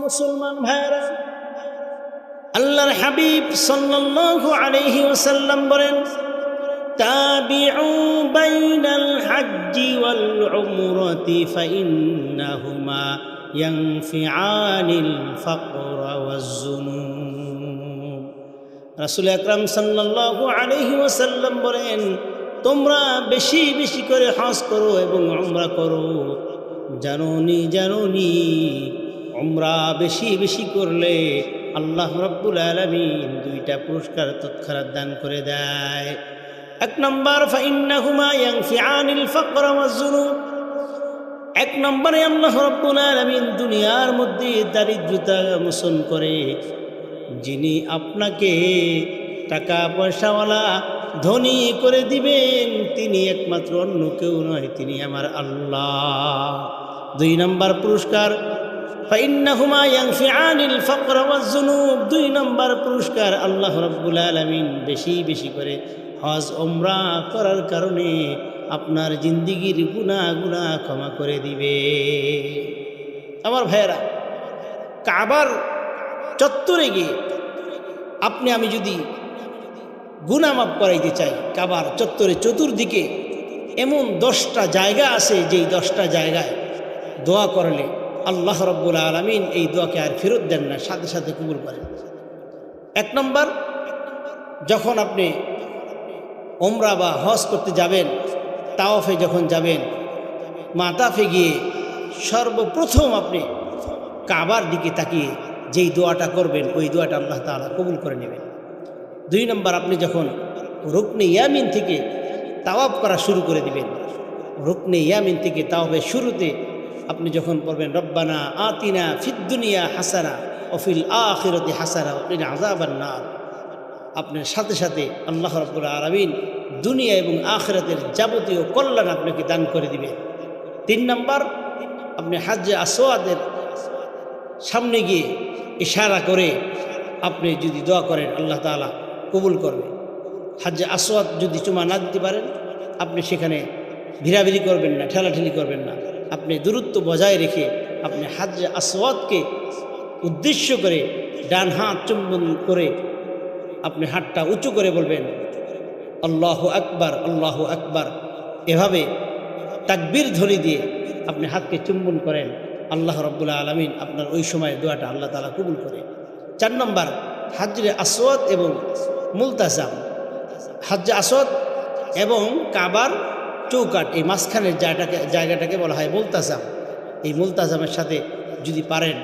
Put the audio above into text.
মুসলমান ভাইরা, আল্লাহর হাবিব সাল্লাল্লাহু আলাইহি ওয়াসাল্লাম বলেন, তাবিউ বাইনাল হজ্জি ওয়াল উমরাতি ফাইন্নাহুমা ইয়ানফিআনিল ফাকরা ওয়াজ যুনুব। রাসূল আকরাম সাল্লাল্লাহু আলাইহি ওয়াসাল্লাম বলেন, তোমরা বেশি বেশি করে হজ করো এবং উমরা করো। জানোনি উমরা বেশি বেশি করলে আল্লাহ রাব্বুল আলামিন দুইটা পুরস্কার তৎক্ষণাৎ দান করে দেয়। এক নম্বর, ফাইন্নাহুমা ইয়ানফিআনিল ফাকরা ওয়াজ যুনুব। এক নম্বরে আল্লাহ রাব্বুল আলামিন দুনিয়ার মধ্যে দারিদ্রতা মোচন করে। যিনি আপনাকে টাকা পয়সাওয়ালা ধনী করে দিবেন তিনি একমাত্র অন্য কেউ নয়, তিনি আমার আল্লাহ। দুই নম্বর পুরস্কার, ফাইন্নাহুমা ইয়ানফিআনিল ফাকরা ওয়াজ যুনুব। দুই নম্বর পুরস্কার, আল্লাহ রাব্বুল আলামিন বেশি বেশি করে হজ ওমরা করার কারণে আপনার জিন্দিগির গুনাহ ক্ষমা করে দিবে। আমার ভাইয়েরা, কাবার চত্বরে গিয়ে আমি যদি গুনাহ মাফ করাইতে চাই, কাবার চত্বরে চতুর্দিকে এমন 10টা জায়গা আছে, যেই 10টা জায়গায় দোয়া করলে আল্লাহ রাব্বুল আলামিন এই দোয়াকে আর ফেরত দেন না, সাথে সাথে কবুল করেন। এক নম্বর, যখন আপনি ওমরা বা হজ করতে যাবেন, তাওয়াফে যখন যাবেন, মাতাফে গিয়ে সর্বপ্রথম আপনি কাবার দিকে তাকিয়ে যেই দোয়াটা করবেন, ওই দোয়াটা আল্লাহ তাআলা কবুল করে নেবেন। দুই নম্বর, আপনি যখন রুকনে ইয়ামিন থেকে তাওয়াফ করা শুরু করে দিবেন, রুকনে ইয়ামিন থেকে তাওয়াফের শুরুতে আপনি যখন পড়বেন, রব্বানা আতিনা ফিদ দুনিয়া হাসানা ওয়া ফিল আখিরাতি হাসানা ওয়া কিনা আযাবান নার, আপনার সাথে সাথে আল্লাহ রাব্বুল আলামিন দুনিয়া এবং আখিরাতের যাবতীয় কল্যাণ আপনাকে দান করে দিবে। তিন নম্বর, আপনি হাজ্জে আসওয়াদের সামনে গিয়ে ইশারা করে আপনি যদি দোয়া করেন, আল্লাহ তাআলা কবুল করবে। হাজ্জে আসওয়াদ যদি চুমা না দিতে পারেন, আপনি সেখানে ভিড়াভিড়ি করবেন না, ঠেলাঠেলি করবেন না, আপনি দূরত্ব বজায় রেখে আপনি হাজ্জে আসওয়াদকে উদ্দেশ্য করে ডান হাত চুম্বন করে আপনি হাতটা উঁচু করে বলবেন, আল্লাহু আকবার, আল্লাহু আকবার। এভাবে তাকবীর ধ্বনি দিয়ে আপনি হাতকে চুম্বন করেন, আল্লাহ রাব্বুল আলামিন আপনার ওই সময় দোয়াটা আল্লাহ তাআলা কবুল করে। 4 নম্বর, হাজরে আসওয়াদ এবং মুলতাজাম। হাজরে আসওয়াদ এবং কাবার চৌকাট, এই মাঝখানের জায়গাটাকে বলা হয় মুলতাজাম। এই মুলতাজামের সাথে যদি পারেন